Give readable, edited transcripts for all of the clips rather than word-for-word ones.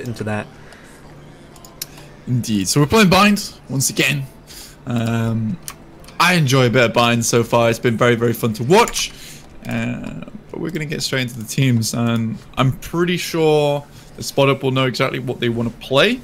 into that. Indeed. So we're playing Bind once again. I enjoy a bit of Bind so far. It's been very, very fun to watch. But we're going to get straight into the teams, and I'm pretty sure the Spot Up will know exactly what they want to play.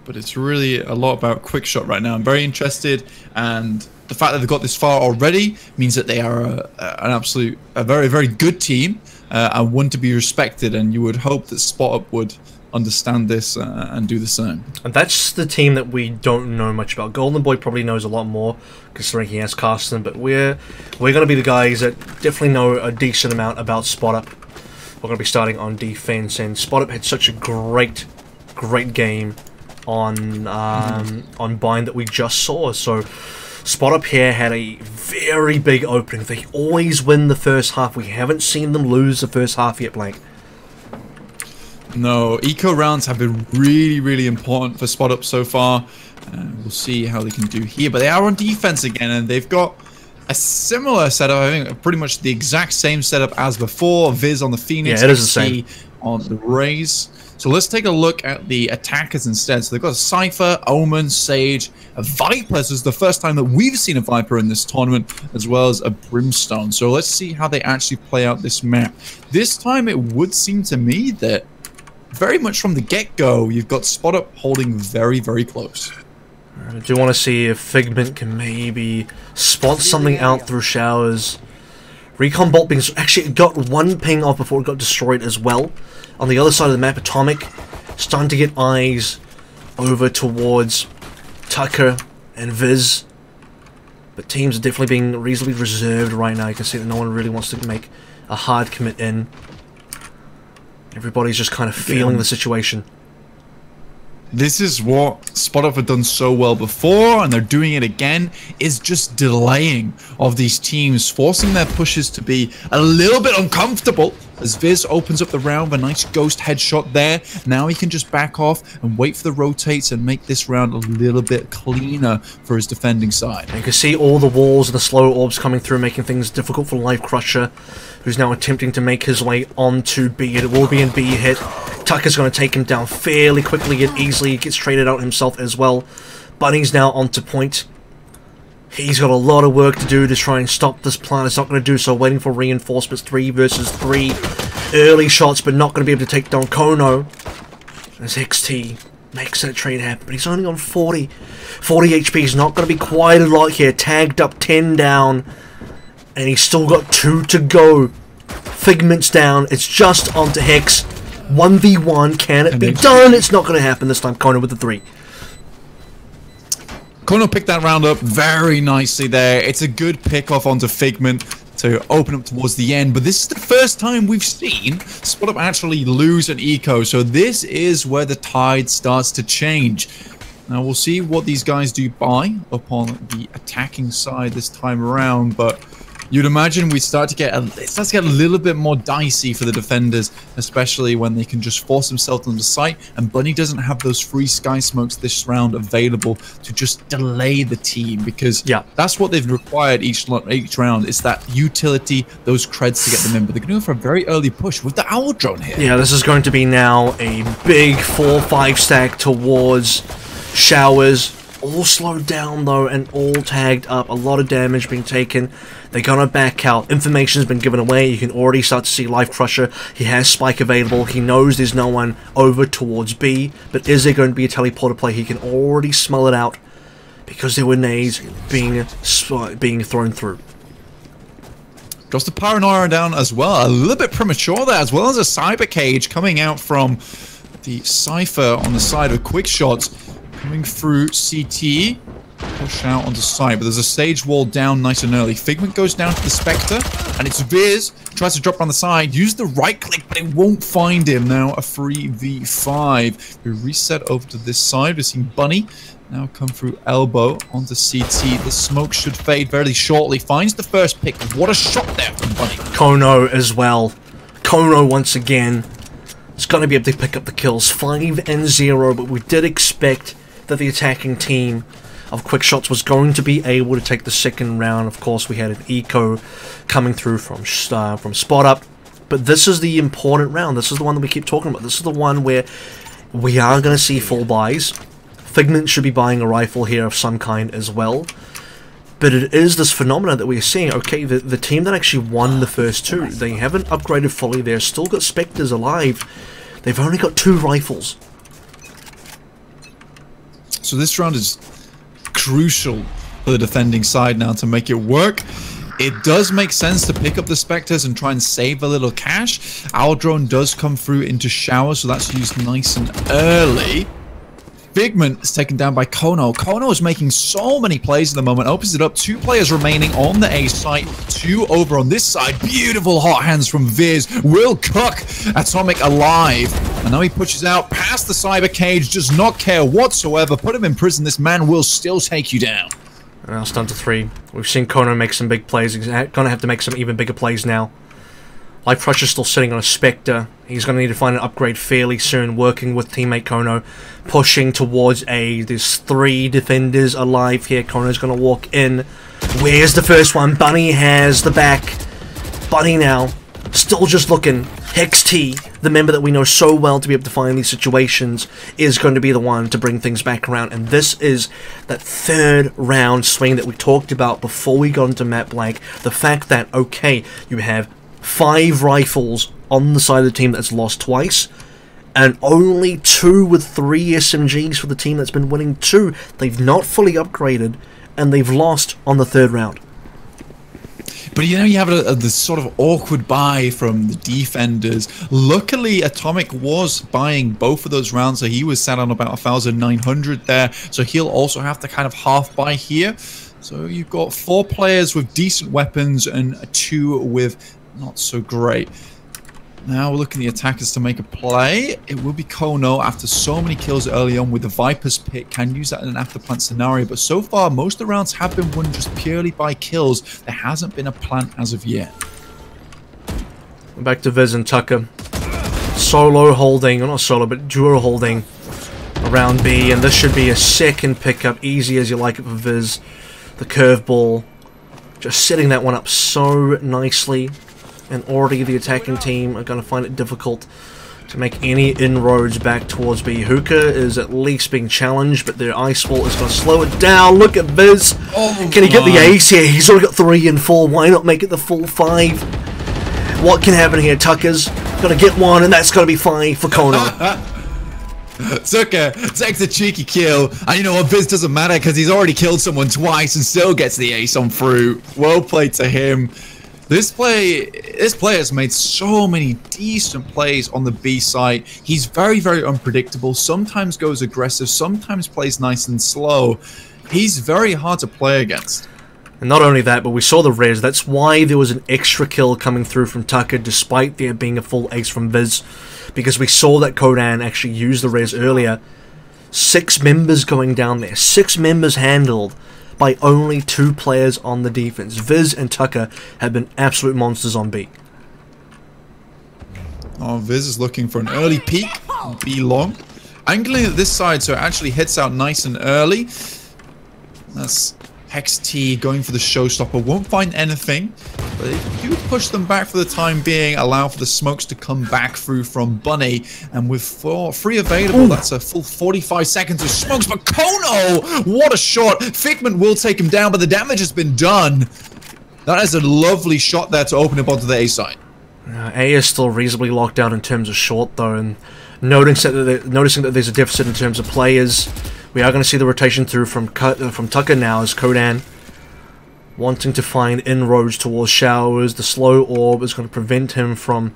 But it's really a lot about Quick Shot right now. I'm very interested, and the fact that they've got this far already means that they are a very, very good team, and one to be respected. And you would hope that Spot Up would understand this and do the same. And that's the team that we don't know much about. Golden Boy probably knows a lot more, considering he has Carsten, but we're going to be the guys that definitely know a decent amount about Spot Up. We're going to be starting on defense, and Spot Up had such a great game on Bind that we just saw. So Spot Up here had a very big opening. They always win the first half. We haven't seen them lose the first half yet, Blake. No, eco rounds have been really, really important for Spot Up so far. We'll see how they can do here. But they are on defense again, and they've got a similar setup. I think pretty much the exact same setup as before. Viz on the Phoenix, yeah, it is the same on the Raze. So let's take a look at the attackers instead. So they've got a Cypher, Omen, Sage, a Viper. This is the first time that we've seen a Viper in this tournament, as well as a Brimstone. So let's see how they actually play out this map. This time it would seem to me that very much from the get-go, you've got Spot Up holding very, very close. I do want to see if Figment can maybe spot something out through showers. Recon Bolt being actually got one ping off before it got destroyed as well. On the other side of the map, Atomic starting to get eyes over towards Tucker and Viz. But teams are definitely being reasonably reserved right now. You can see that no one really wants to make a hard commit in. Everybody's just kind of feeling the situation. This is what Spot Up have done so well before, and they're doing it again, is just delaying of these teams, forcing their pushes to be a little bit uncomfortable. As Viz opens up the round with a nice ghost headshot there, now he can just back off and wait for the rotates and make this round a little bit cleaner for his defending side. And you can see all the walls and the slow orbs coming through, making things difficult for Life Crusher, who's now attempting to make his way onto B. It will be in B hit. Tucker's going to take him down fairly quickly and easily. He gets traded out himself as well. Bunny's now onto point. He's got a lot of work to do to try and stop this plant. It's not going to do so. Waiting for reinforcements. 3 versus 3. Early shots, but not going to be able to take down Kono. As XT makes that trade happen. But he's only on 40. 40 HP is not going to be quite a lot here. Tagged up, 10 down. And he's still got 2 to go. Figment's down. It's just onto Hex. 1v1. Can it be done? It's not going to happen this time. Kono with the 3. Kono picked that round up very nicely there. It's a good pick off onto Figment to open up towards the end, but this is the first time we've seen Spot Up actually lose an eco, so this is where the tide starts to change. Now we'll see what these guys do buy up on the attacking side this time around, but you'd imagine it starts to get a little bit more dicey for the defenders, especially when they can just force themselves onto site, and Bunny doesn't have those free sky smokes this round available to just delay the team, because that's what they've required each round. It's that utility, those creds to get them in, but they're going to go for a very early push with the Owl Drone here. Yeah, this is going to be now a big 4-5 stack towards Showers. All slowed down though, and all tagged up. A lot of damage being taken. They're gonna back out. Information's been given away. You can already start to see Life Crusher. He has Spike available. He knows there's no one over towards B. But is there going to be a teleporter play? He can already smell it out because there were nades being thrown through. Drops the Paranoia down as well. A little bit premature there, as well as a Cyber Cage coming out from the Cypher on the side of Quick Shots. Coming through CT, push out onto site, but there's a Sage wall down nice and early. Figment goes down to the Spectre, and it's Viz, tries to drop around the side, use the right click, but it won't find him. Now a 3v5. We reset over to this side. We're seeing Bunny now come through elbow onto CT. The smoke should fade very shortly. Finds the first pick. What a shot there from Bunny. Kono as well. Kono once again. It's going to be able to pick up the kills. 5 and 0, but we did expect that the attacking team of Quick Shots was going to be able to take the second round. Of course, we had an eco coming through from Spot Up. But this is the important round. This is the one that we keep talking about. This is the one where we are going to see full buys. Figment should be buying a rifle here of some kind as well. But it is this phenomenon that we're seeing. Okay, the team that actually won the first two, they haven't upgraded fully. They've still got Spectres alive. They've only got 2 rifles. So this round is crucial for the defending side now to make it work. It does make sense to pick up the Spectres and try and save a little cash. Our drone does come through into shower, so that's used nice and early. Figment is taken down by Kono. Kono is making so many plays at the moment. Opens it up. 2 players remaining on the A site. 2 over on this side. Beautiful hot hands from Viz. Will cook Atomic alive. And now he pushes out past the cyber cage. Does not care whatsoever. Put him in prison. This man will still take you down. Now it's down to 3. We've seen Kono make some big plays. He's going to have to make some even bigger plays now. Life Crusher's still sitting on a Spectre. He's going to need to find an upgrade fairly soon, working with teammate Kono, pushing towards A. There's 3 defenders alive here. Kono's going to walk in. Where's the first one? Bunny has the back. Bunny now, still just looking. Hex T, the member that we know so well to be able to find these situations, is going to be the one to bring things back around. And this is that 3rd round swing that we talked about before we got into map blank. The fact that, okay, you have 5 rifles on the side of the team that's lost twice, and only 2 with 3 SMGs for the team that's been winning 2. They've not fully upgraded, and they've lost on the 3rd round. But you know, you have this sort of awkward buy from the defenders. Luckily, Atomic was buying both of those rounds, so he was sat on about 1,900 there. So he'll also have to kind of half buy here. So you've got 4 players with decent weapons and 2 with not so great. Now we're looking at the attackers to make a play. It will be Kono after so many kills early on with the Viper's pick. Can use that in an after-plant scenario. But so far, most of the rounds have been won just purely by kills. There hasn't been a plant as of yet. Back to Viz and Tucker. Solo holding, or not solo, but duo holding around B. And this should be a second pickup, easy as you like it for Viz. The curveball. Just setting that one up so nicely. And already the attacking team are going to find it difficult to make any inroads back towards B. Hookah is at least being challenged, but their Ice Wall is going to slow it down. Look at Viz. Oh, can he get the ace here? He's already got 3 and 4. Why not make it the full 5? What can happen here? Tucker's going to get 1, and that's going to be 5 for Kono. Tucker takes a cheeky kill, and you know what, Viz doesn't matter because he's already killed someone twice and still gets the ace on through. Well played to him. This player has made so many decent plays on the B side. He's very, very unpredictable. Sometimes goes aggressive, sometimes plays nice and slow. He's very hard to play against. And not only that, but we saw the res. That's why there was an extra kill coming through from Tucker, despite there being a full ace from Viz. Because we saw that Kodan actually use the res earlier. 6 members going down there. 6 members handled by only 2 players on the defense. Viz and Tucker have been absolute monsters on B. Oh, Viz is looking for an early peek. B long. Angling at this side, so it actually hits out nice and early. That's Hex T going for the showstopper. Won't find anything, but if you push them back for the time being, allow for the smokes to come back through from Bunny, and with 3 available, that's a full 45 seconds of smokes. But Kono, what a shot! Figment will take him down, but the damage has been done. That is a lovely shot there to open up onto the A side. A is still reasonably locked down in terms of short, though, and noticing that there's a deficit in terms of players. We are going to see the rotation through from Tucker now as Kodan wanting to find inroads towards showers. The slow orb is going to prevent him from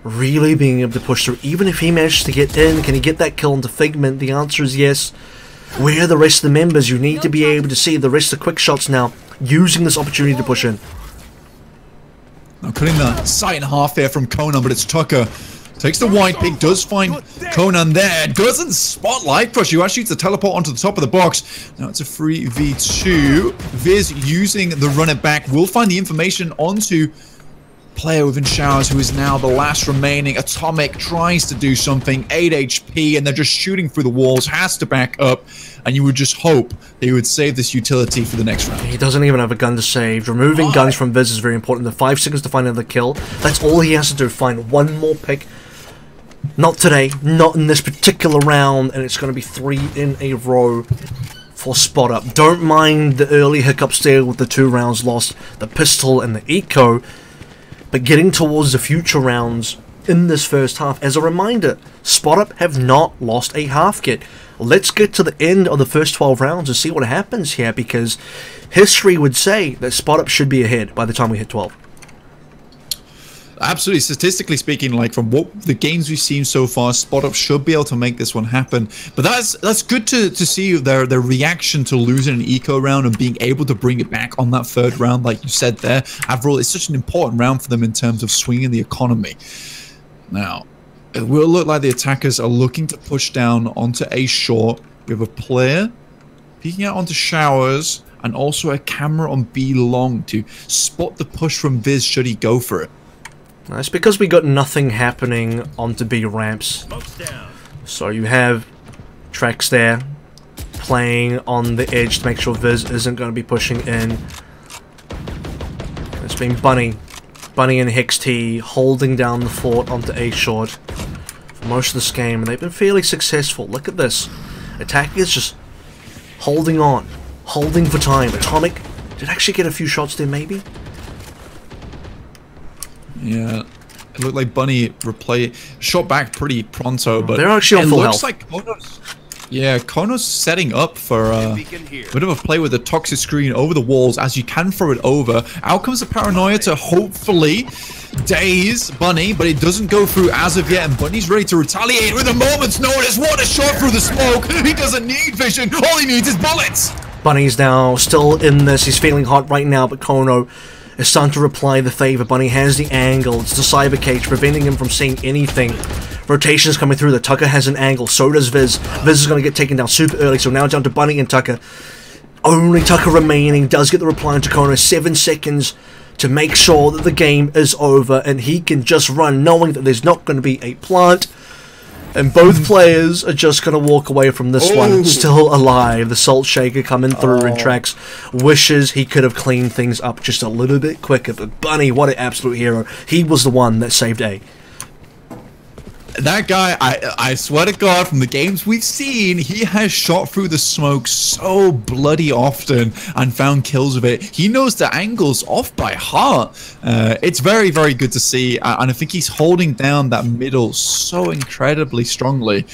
really being able to push through. Even if he manages to get in, can he get that kill into Figment? The answer is yes. Where are the rest of the members? You need to be able to see the rest of the quick shots now, using this opportunity to push in. Now cutting the sight in half there from Conan, but it's Tucker. Takes the white pick, does find Conan there, doesn't spot Life Crush, you actually shoots the teleport onto the top of the box. Now it's a 3v2. Viz using the run it back will find the information onto player within Showers, who is now the last remaining. Atomic tries to do something, 8 HP, and they're just shooting through the walls, has to back up, and you would just hope that he would save this utility for the next round. He doesn't even have a gun to save. Removing guns from Viz is very important. The 5 seconds to find another kill, that's all he has to do, find one more pick. Not today, not in this particular round, and it's going to be 3 in a row for Spot Up. Don't mind the early hiccups there with the 2 rounds lost, the pistol and the eco, but getting towards the future rounds in this first half. As a reminder, Spot Up have not lost a half yet. Let's get to the end of the first 12 rounds and see what happens here, because history would say that Spot Up should be ahead by the time we hit 12. Absolutely, statistically speaking, like from what the games we've seen so far, Spot Up should be able to make this one happen. But that's good to see their reaction to losing an eco round and being able to bring it back on that 3rd round, like you said there. After all, it's such an important round for them in terms of swinging the economy. Now, it will look like the attackers are looking to push down onto A short. We have a player peeking out onto Showers, and also a camera on B long to spot the push from Viz should he go for it. That's because we got nothing happening onto B ramps. So you have Trex there playing on the edge to make sure Viz isn't going to be pushing in. It's been Bunny and Hex T holding down the fort onto A short for most of this game, and they've been fairly successful. Look at this. Attack is just holding on, holding for time. Atomic did actually get a few shots there, maybe. Yeah, it looked like Bunny shot back pretty pronto, but they're actually on full health. Like Kono's setting up for a bit of a play with the toxic screen over the walls, as you can throw it over. Out comes the paranoia to hopefully daze Bunny, but it doesn't go through as of yet, and Bunny's ready to retaliate with a moment's notice. What a shot through the smoke! He doesn't need vision, all he needs is bullets! Bunny's now still in this, he's feeling hot right now, but Kono is starting to reply the favor. Bunny has the angle, it's the cyber cage, preventing him from seeing anything. Rotations coming through, the Tucker has an angle, so does Viz. Viz is going to get taken down super early, so now down to Bunny and Tucker. Only Tucker remaining, does get the reply into Kono, 7 seconds to make sure that the game is over, and he can just run knowing that there's not going to be a plant. And both players are just going to walk away from this one still alive. The Salt Shaker coming through and Trax wishes he could have cleaned things up just a little bit quicker. But Bunny, what an absolute hero. He was the one that saved A. That guy, I swear to God, from the games we've seen, he has shot through the smoke so bloody often and found kills with it. He knows the angles off by heart. It's very, very good to see, and I think he's holding down that middle so incredibly strongly.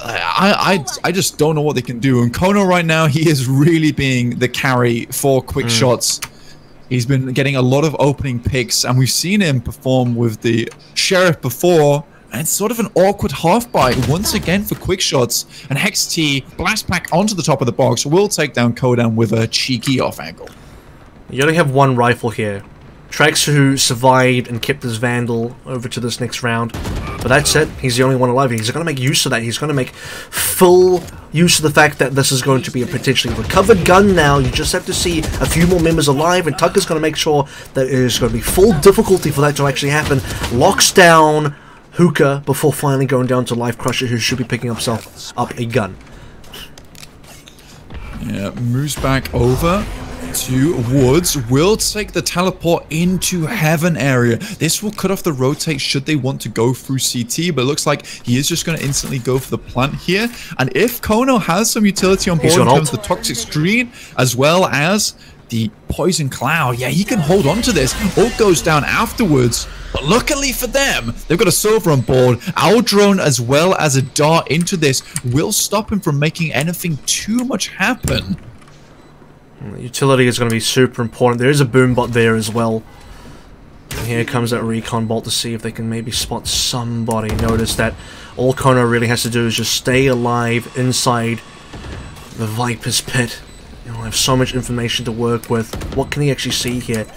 I just don't know what they can do. And Kono right now, he is really being the carry for quick shots. He's been getting a lot of opening picks, and we've seen him perform with the Sheriff before. And it's sort of an awkward half bite once again for quick shots. And Hex T blast back onto the top of the box, will take down Kodan with a cheeky off angle. You only have one rifle here. Trax, who survived and kept his Vandal over to this next round. But that's it. He's the only one alive. He's going to make use of that. He's going to make full use of the fact that this is going to be a potentially recovered gun now. You just have to see a few more members alive, and Tucker's going to make sure that it is going to be full difficulty for that to actually happen. Locks down Hookah before finally going down to Life Crusher, who should be picking up a gun. Yeah, moves back over to Woods, will take the teleport into Heaven area. This will cut off the rotate should they want to go through CT, but it looks like he is just going to instantly go for the plant here. And if Kono has some utility on board in terms of the toxic screen, as well as the poison cloud, yeah, he can hold on to this. Ult goes down afterwards. But luckily for them, they've got a Silver on board. Our drone, as well as a dart into this, will stop him from making anything too much happen. Utility is going to be super important. There is a boom bot there as well. And here comes that recon bolt to see if they can maybe spot somebody. Notice that all Kono really has to do is just stay alive inside the Viper's pit. He'll have so much information to work with. What can he actually see here?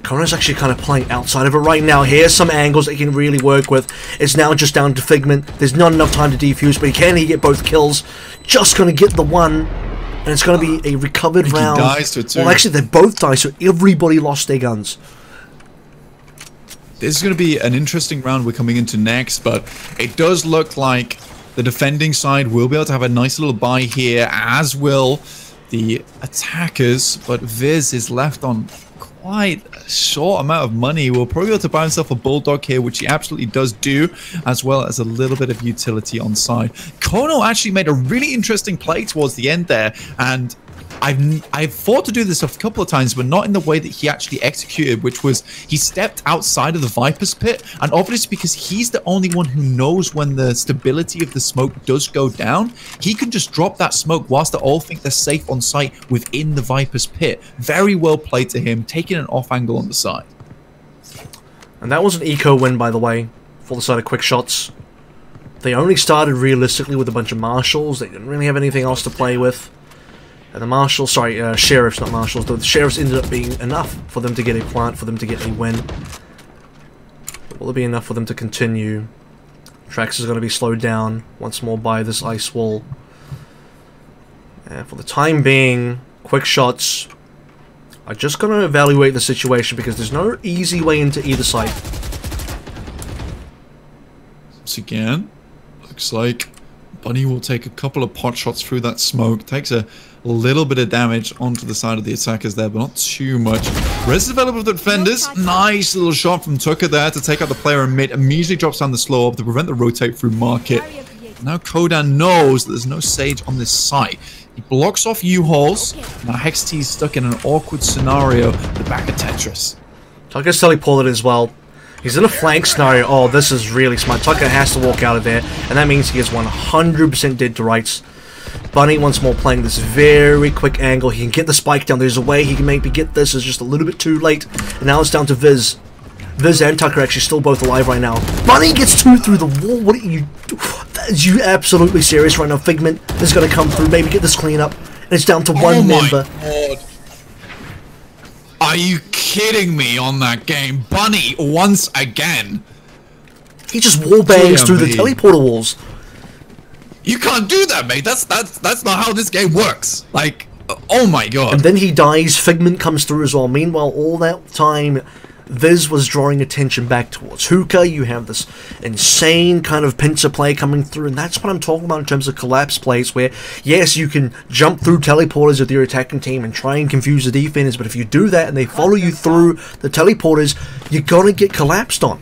Kono's actually kind of playing outside of it right now. Here's some angles that he can really work with. It's now just down to Figment. There's not enough time to defuse, but can he get both kills? Just going to get the one. And it's going to be a recovered round. He dies to it too. Well, actually, they both died, so everybody lost their guns. this is going to be an interesting round we're coming into next, but it does look like the defending side will be able to have a nice little buy here, as will the attackers, but Viz is left on quite a short amount of money. We'll probably be able to buy himself a Bulldog here, which he absolutely does do, as well as a little bit of utility on side. Kono actually made a really interesting play towards the end there, and I've thought to do this a couple of times, but not in the way that he actually executed, which was he stepped outside of the Viper's pit, and obviously because he's the only one who knows when the stability of the smoke does go down, he can just drop that smoke whilst they all think they're safe on site within the Viper's pit. Very well played to him, taking an off angle on the side. And that was an eco win, by the way, for the side of Quick Shots. They only started realistically with a bunch of marshals. They didn't really have anything else to play with. And the marshals, sorry, sheriffs, not marshals. The sheriffs ended up being enough for them to get a plant, for them to get a win. But will it be enough for them to continue? Trax is going to be slowed down once more by this ice wall. And for the time being, Quick Shots are just going to evaluate the situation because there's no easy way into either side. Once again, looks like Bunny will take a couple of pot shots through that smoke. Takes a little bit of damage onto the side of the attackers there, but not too much. Res available for the defenders. Nice little shot from Tucker there to take out the player in mid. Immediately drops down the slow up to prevent the rotate through market. Now Kodan knows that there's no Sage on this site. He blocks off U-Hauls. Now Hex T is stuck in an awkward scenario at the back of Tetris. Tucker's teleported as well. He's in a flank scenario. Oh, this is really smart. Tucker has to walk out of there, and that means he is 100% dead to rights. Bunny once more playing this very quick angle. He can get the spike down. There's a way he can maybe get this. It's just a little bit too late. And now it's down to Viz. Viz and Tucker actually still both alive right now. Bunny gets two through the wall. What are you do? Are you absolutely serious right now? Figment is going to come through. Maybe get this clean up. And it's down to one member. God. Are you kidding me on that game? Bunny once again. He just wall bangs through the teleporter walls. You can't do that, mate. That's not how this game works. Like, oh my god. And then he dies. Figment comes through as well. Meanwhile, all that time, Viz was drawing attention back towards Hookah. You have this insane kind of pincer play coming through, and that's what I'm talking about in terms of collapse plays, where, yes, you can jump through teleporters with your attacking team and try and confuse the defenders, but if you do that and they follow you through the teleporters, you're gonna get collapsed on.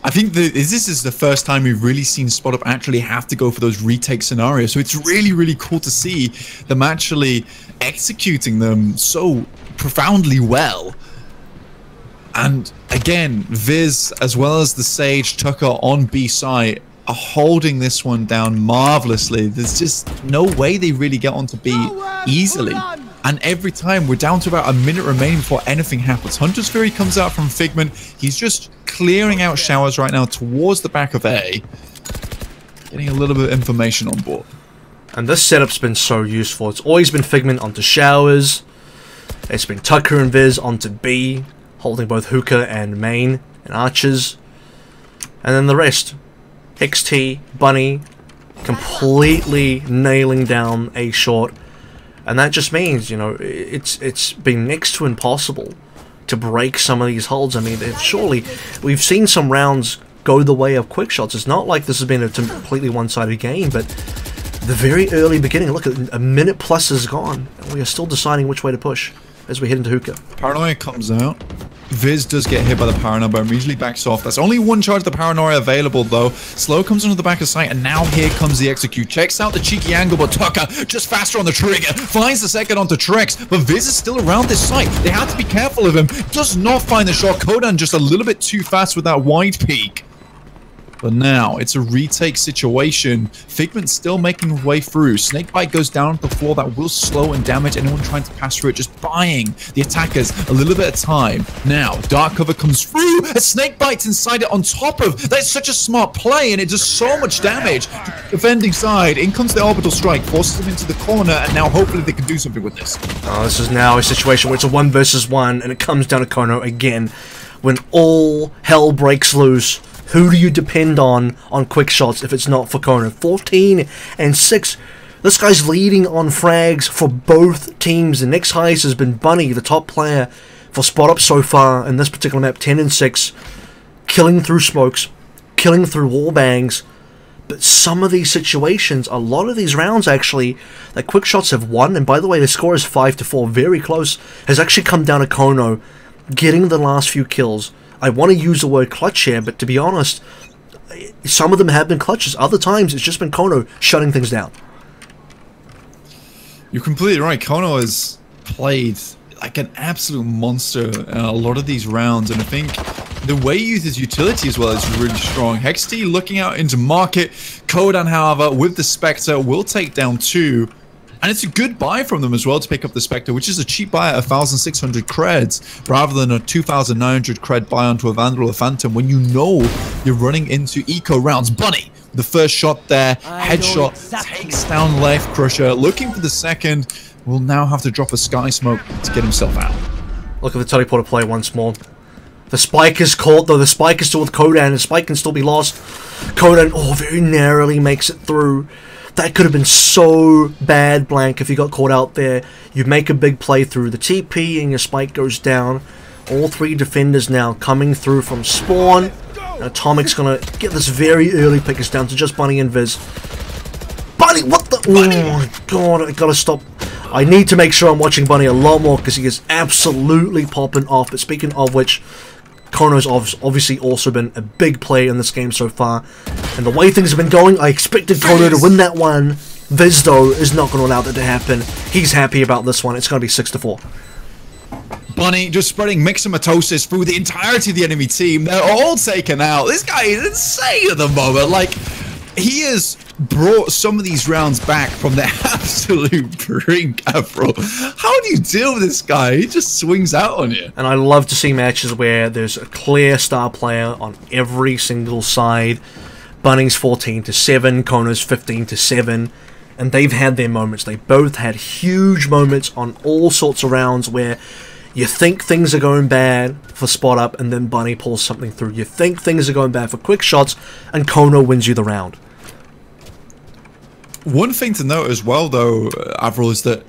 I think this is the first time we've really seen SpotUp actually have to go for those retake scenarios, so it's really, really cool to see them actually executing them so profoundly well. And again, Viz, as well as the Sage, Tucker on B side, are holding this one down marvelously. There's just no way they really get onto B easily. And every time, we're down to about a minute remaining before anything happens. Hunter's Fury comes out from Figment. He's just clearing out showers right now towards the back of A. Getting a little bit of information on board. And this setup's been so useful. It's always been Figment onto showers. It's been Tucker and Viz onto B, holding both Hookah and Main and Archers. And then the rest. XT, Bunny, completely nailing down A short. And that just means, you know, it's been next to impossible to break some of these holds. I mean, surely we've seen some rounds go the way of Quick Shots. It's not like this has been a completely one-sided game, but the very early beginning, look, a minute plus is gone, and we are still deciding which way to push as we head into Hookah. Paranoia comes out. Viz does get hit by the Paranoia, but immediately backs off. That's only one charge of the Paranoia available, though. Slow comes onto the back of sight, and now here comes the execute. Checks out the cheeky angle, but Tucker just faster on the trigger. Finds the second onto Trex, but Viz is still around this site. They have to be careful of him. Does not find the shot. Kodan just a little bit too fast with that wide peak. But now, it's a retake situation. Figment still making his way through. Snakebite goes down to the floor. That will slow and damage anyone trying to pass through it. Just buying the attackers a little bit of time. Now, Dark Cover comes through. A Snakebite's inside it on top of. That's such a smart play, and it does so much damage. Defending side. In comes the Orbital Strike. Forces them into the corner, and now hopefully they can do something with this. Oh, this is now a situation where it's a 1 versus 1, and it comes down to Kono again. When all hell breaks loose, who do you depend on Quick Shots if it's not for Kono? 14 and 6. This guy's leading on frags for both teams. The next highest has been Bunny, the top player, for Spot Up so far in this particular map, 10 and 6, killing through smokes, killing through wall bangs. But some of these situations, a lot of these rounds actually, that Quick Shots have won, and by the way, the score is 5-4, very close, has actually come down to Kono getting the last few kills. I want to use the word clutch here, but to be honest, some of them have been clutches. Other times, it's just been Kono shutting things down. You're completely right. Kono has played like an absolute monster in a lot of these rounds, and I think the way he uses utility as well is really strong. Hexty looking out into market. Kodan, however, with the Spectre, will take down 2. And it's a good buy from them as well to pick up the Spectre, which is a cheap buy at 1,600 creds, rather than a 2,900 cred buy onto a Vandal or Phantom when you know you're running into eco rounds. Bunny, the first shot there, headshot, takes down Life Crusher. Looking for the second, will now have to drop a Sky Smoke to get himself out. Look at the teleporter play once more. The spike is caught, though. The spike is still with Kodan. The spike can still be lost. Kodan, oh, very narrowly makes it through. That could have been so bad, Blank, if you got caught out there. You make a big play through the TP and your spike goes down. All 3 defenders now coming through from spawn. Atomic's going to get this very early pick. It's down to just Bunny and Viz. Bunny, what the? Bunny. Oh my god, I gotta stop. I need to make sure I'm watching Bunny a lot more because he is absolutely popping off. But speaking of which, Kono's obviously also been a big play in this game so far. And the way things have been going, I expected Kono to win that one. Viz, though, is not going to allow that to happen. He's happy about this one. It's going to be 6-4. Bunny just spreading myxomatosis through the entirety of the enemy team. They're all taken out. This guy is insane at the moment. Like, he has brought some of these rounds back from the absolute brink, Avril. How do you deal with this guy? He just swings out on you. And I love to see matches where there's a clear star player on every single side. Bunny's 14-7, Kono's 15-7, and they've had their moments. They both had huge moments on all sorts of rounds where you think things are going bad for Spot Up, and then Bunny pulls something through. You think things are going bad for Quick Shots, and Kono wins you the round. One thing to note as well, though, Avril, is that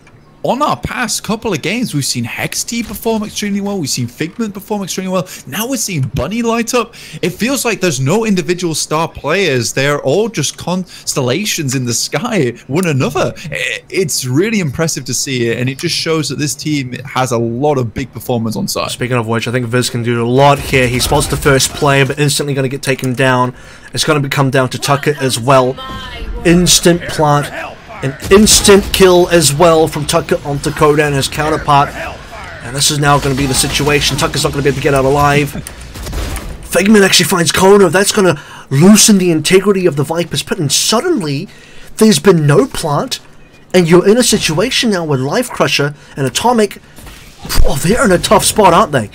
on our past couple of games, we've seen Hexty perform extremely well. We've seen Figment perform extremely well. Now we're seeing Bunny light up. It feels like there's no individual star players. They're all just constellations in the sky, one another. It's really impressive to see it, and it just shows that this team has a lot of big performance on side. Speaking of which, I think Viz can do a lot here. He spots the first player, but instantly going to get taken down. It's going to come down to Tucker as well. Instant plant. An instant kill as well from Tucker onto Kodan, his counterpart. And this is now going to be the situation. Tucker's not going to be able to get out alive. Figment actually finds Kono. That's going to loosen the integrity of the Viper's pit. And suddenly, there's been no plant. And you're in a situation now with Life Crusher and Atomic. Oh, they're in a tough spot, aren't they?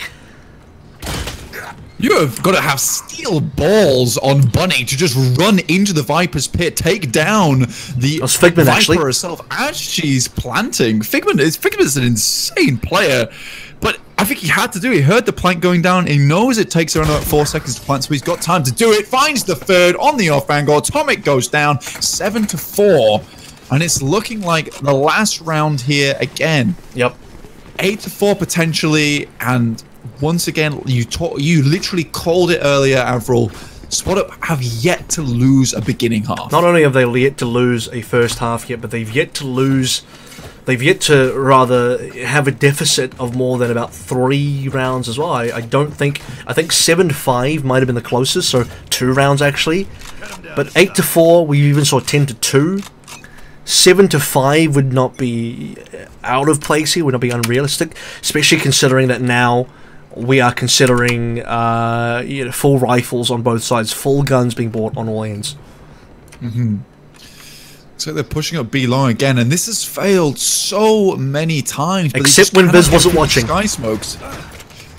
You have got to have steel balls on Bunny to just run into the Viper's pit, take down the Figment, Viper actually herself as she's planting. Figment is an insane player, but I think he had to do it. He heard the plant going down. He knows it takes around about 4 seconds to plant, so he's got time to do it. Finds the third on the off angle. Atomic goes down 7-4, and it's looking like the last round here again. Yep. 8-4 potentially, and once again, you literally called it earlier, Avril. Spot Up have yet to lose a beginning half. Not only have they yet to lose a first half yet, but they've yet to rather have a deficit of more than about 3 rounds as well. I think 7-5 might have been the closest, so 2 rounds actually. But 8-4, we even saw 10-2. 7-5 would not be out of place here, would not be unrealistic, especially considering that now we are considering full rifles on both sides, full guns being bought on all ends. So they're pushing up B long again, and this has failed so many times. Except when Viz wasn't watching. Sky smokes.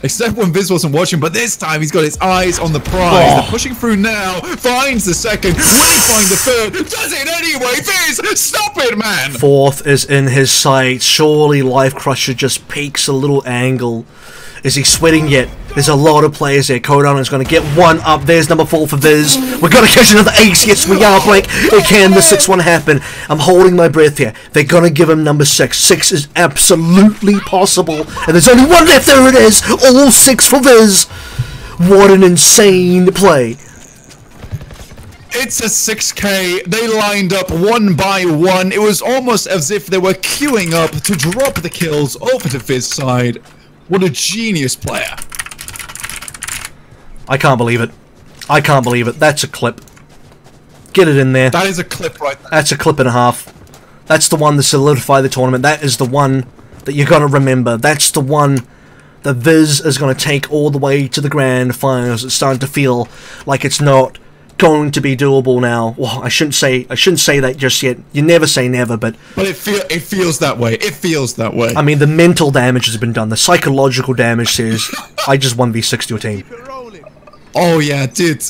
Except when Viz wasn't watching, but this time he's got his eyes on the prize. Oh. They're pushing through now, finds the second, will he find the third? Does it anyway? Viz, stop it, man! 4th is in his sights. Surely Life Crusher just peeks a little angle Is he sweating yet? There's a lot of players there. Kodan is going to get one up. There's number 4 for Viz. We're going to catch another ace. Yes, we are, Blake. Can the 6th one happen? I'm holding my breath here. They're going to give him number 6. 6 is absolutely possible. And there's only one left. There it is. All 6 for Viz. What an insane play. It's a 6K. They lined up one by one. It was almost as if they were queuing up to drop the kills over to Viz side. What a genius player. I can't believe it. I can't believe it. That's a clip. Get it in there. That is a clip right there. That's a clip and a half. That's the one to solidify the tournament. That is the one that you're going to remember. That's the one that Viz is going to take all the way to the grand finals. It's starting to feel like it's not going to be doable now. Well, I shouldn't say that just yet. You never say never, but it feels that way. It feels that way. I mean, the mental damage has been done. The psychological damage says, I just 1v6 to a team. Oh yeah, dude.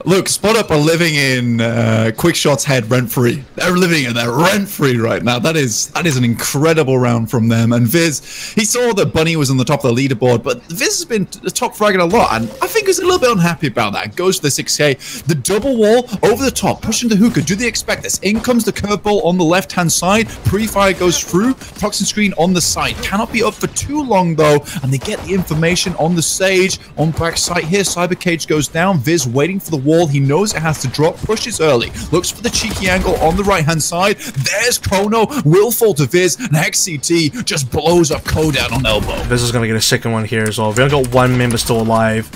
Look, Spot Up are living in Quickshot's head rent-free. They're living in there rent-free right now. That is an incredible round from them. And Viz, he saw that Bunny was on the top of the leaderboard, but Viz has been top fragging a lot, and I think he's a little bit unhappy about that. Goes to the 6K. The double wall over the top, pushing the hookah. Do they expect this? In comes the curveball on the left-hand side. Pre-fire goes through. Toxin screen on the side. Cannot be up for too long, though, and they get the information on the stage. On back side here, Cyber Cage goes down. Viz waiting for the wall. He knows it has to drop, pushes early, looks for the cheeky angle on the right hand side. There's Kono, will fall to Viz, and XCT just blows up Kodan on elbow. Viz is going to get a second one here as well. We've only got one member still alive.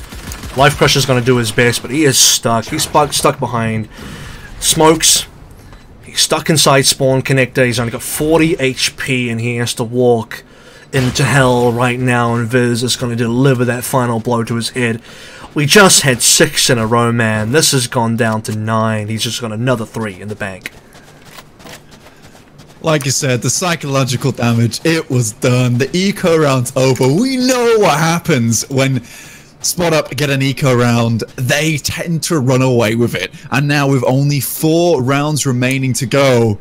Life Crusher's going to do his best, but he is stuck. He's stuck behind. Smokes. He's stuck inside spawn connector. He's only got 40 HP, and he has to walk into hell right now, and Viz is going to deliver that final blow to his head. We just had 6 in a row, man. This has gone down to 9. He's just got another 3 in the bank. Like you said, the psychological damage, it was done. The eco round's over. We know what happens when Spot Up get an eco round. They tend to run away with it. And now with only 4 rounds remaining to go,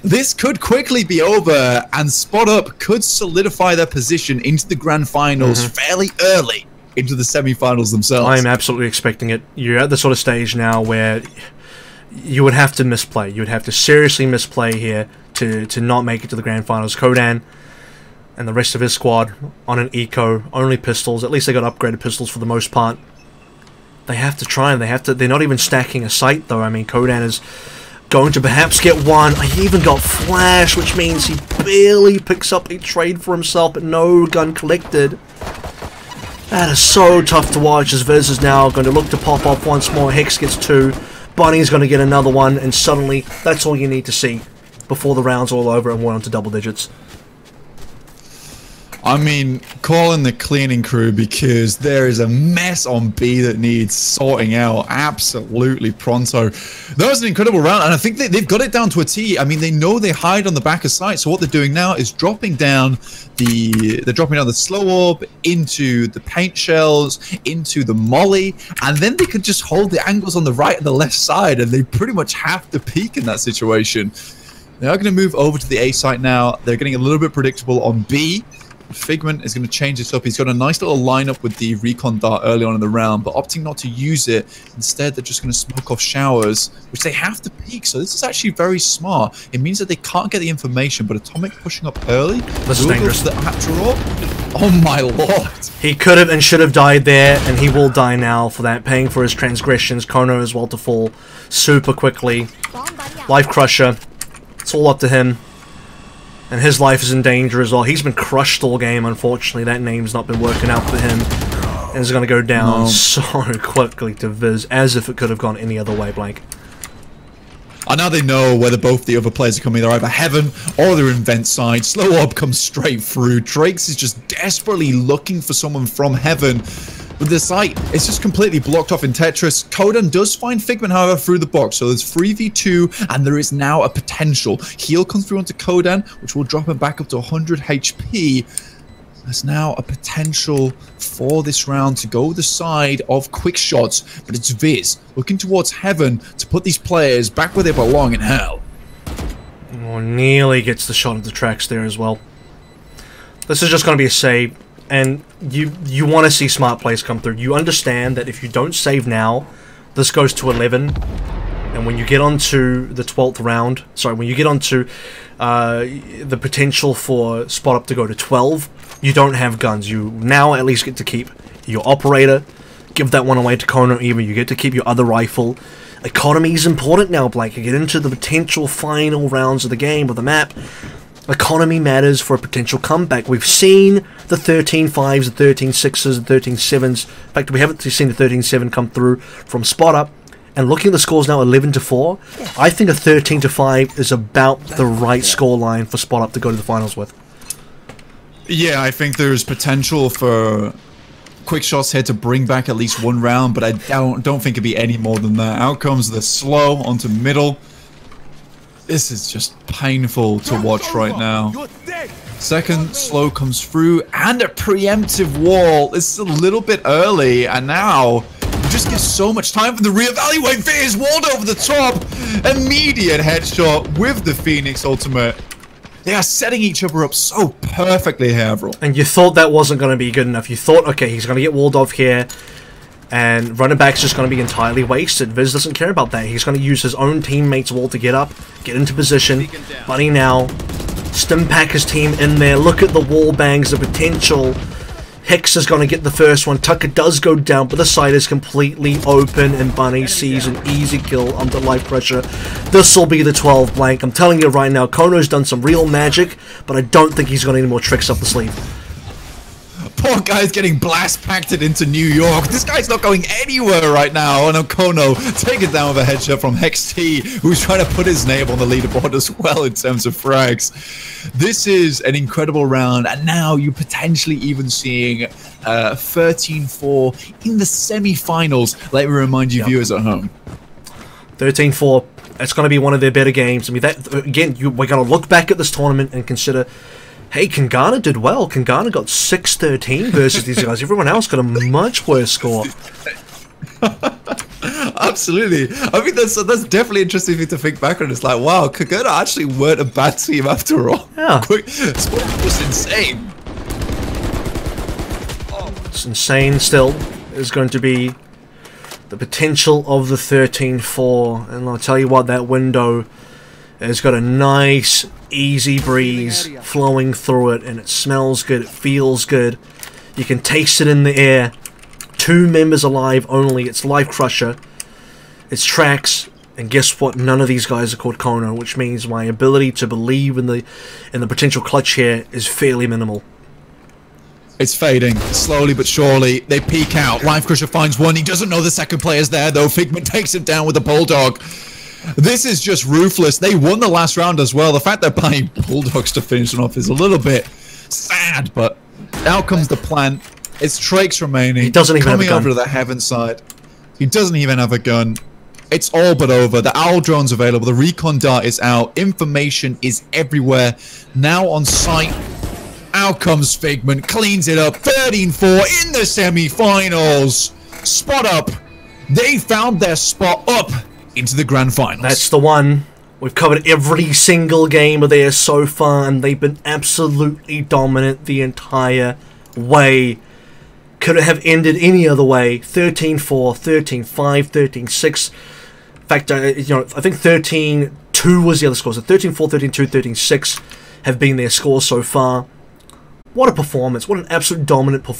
this could quickly be over, and Spot Up could solidify their position into the grand finals fairly early into the semi-finals themselves. I'm absolutely expecting it. You're at the sort of stage now where you would have to misplay. You would have to seriously misplay here to not make it to the grand finals. Kodan and the rest of his squad on an eco, only pistols. At least they got upgraded pistols for the most part. They have to try, and they're not even stacking a sight though. I mean, Kodan is going to perhaps get one. He even got flash, which means he barely picks up a trade for himself, but no gun collected. That is so tough to watch, as Viz is now going to look to pop off once more. Hex gets 2. Bunny's going to get another one, and suddenly that's all you need to see before the round's all over and we're on to double digits. I mean, call in the cleaning crew, because there is a mess on B that needs sorting out absolutely pronto. That was an incredible round, and I think they've got it down to a T. I mean, they know they hide on the back of site, so what they're doing now is dropping down the slow orb into the paint shells, into the molly, and then they could just hold the angles on the right and the left side, and they pretty much have to peek in that situation. They are going to move over to the A site now. They're getting a little bit predictable on B. Figment is going to change this up. He's got a nice little lineup with the recon dart early on in the round, but opting not to use it. Instead, they're just going to smoke off showers, which they have to peek. So this is actually very smart. It means that they can't get the information, but Atomic pushing up early. This is dangerous. Oh my lord. He could have and should have died there, and he will die now for that, paying for his transgressions. Kono as well to fall super quickly. Life Crusher. It's all up to him. And his life is in danger as well. He's been crushed all game, unfortunately. That name's not been working out for him. And it's going to go down so quickly to Viz, as if it could have gone any other way, Blank. And now they know whether both the other players are coming. They're either Heaven or they're in Vent side. Slow Orb comes straight through. Drakes is just desperately looking for someone from Heaven. But the site is just completely blocked off in Tetris. Kodan does find Figment, however, through the box. So there's 3v2, and there is now a potential. Heal comes through onto Kodan, which will drop him back up to 100 HP. There's now a potential for this round to go the side of quick shots, but it's Viz looking towards Heaven to put these players back where they belong in hell. Oh, nearly gets the shot at the tracks there as well. This is just going to be a save. And you want to see smart plays come through. You understand that if you don't save now, this goes to 11. And when you get onto the 12th round, sorry, when you get onto the potential for spot up to go to 12, you don't have guns. You now at least get to keep your operator, give that one away to Kono even, you get to keep your other rifle. Economy is important now, Blake. You get into the potential final rounds of the game, of the map. Economy matters for a potential comeback. We've seen the 13-5s, the 13-6s, the 13-7s. In fact, we haven't seen the 13-7 come through from spot up. And looking at the scores now, 11-4, I think a 13-5 is about the right scoreline for spot up to go to the finals with. Yeah, I think there's potential for quick shots here to bring back at least one round, but I don't think it'd be any more than that. Out comes the slow onto middle. This is just painful to watch right now. Second slow comes through, and a preemptive wall. This is a little bit early, and now just gives so much time for the reevaluate phase. Walled over the top. Immediate headshot with the Phoenix ultimate. They are setting each other up so perfectly here, bro. And you thought that wasn't going to be good enough. You thought, okay, he's going to get walled off here, and running back's just going to be entirely wasted. Viz doesn't care about that. He's going to use his own teammate's wall to get up, get into position. Bunny now, stim pack his team in there. Look at the wall bangs, the potential. Hicks is going to get the first one. Tucker does go down, but the side is completely open, and Bunny sees an easy kill under life pressure. This will be the 12 blank. I'm telling you right now, Kono's done some real magic, but I don't think he's got any more tricks up the sleeve. Poor guy's getting blast packed into New York. This guy's not going anywhere right now. And Kono taken down with a headshot from Hex T, who's trying to put his name on the leaderboard as well in terms of frags. This is an incredible round, and now you're potentially even seeing 13-4 in the semi-finals. Let me remind you viewers at home. 13-4. It's going to be one of their better games. I mean, that again, we're going to look back at this tournament and consider, hey, Kangana did well. Kangana got 6-13 versus these guys. Everyone else got a much worse score. Absolutely. I mean, that's definitely interesting thing to think back on. It's like, wow, Kangana actually weren't a bad team after all. Yeah. Sport was insane. It's insane still. Is going to be the potential of the 13-4. And I'll tell you what, that window has got a nice easy breeze flowing through it, and it smells good, it feels good, you can taste it in the air. 2 members alive only. It's Life Crusher, it's Trax, and guess what, none of these guys are called Kono, which means my ability to believe in the potential clutch here is fairly minimal. It's fading, slowly but surely. They peek out. Life Crusher finds one. He doesn't know the second player's there, though. Figment takes him down with a Bulldog. This is just ruthless. They won the last round as well. The fact they're buying Bulldogs to finish them off is a little bit sad, but out comes the plant. It's Trakes remaining. He doesn't even have a gun. Coming over to the heaven side. He doesn't even have a gun. It's all but over. The Owl drone's available. The Recon Dart is out. Information is everywhere. Now on site. Out comes Figment. Cleans it up. 13-4 in the semi-finals. Spot up. They found their spot up into the grand finals. That's the one. We've covered every single game of theirs so far, and they've been absolutely dominant the entire way. Could it have ended any other way? 13-4, 13-5, 13-6. In fact, I think 13-2 was the other score. So 13-4, 13-2, 13-6 have been their scores so far. What a performance. What an absolute dominant performance.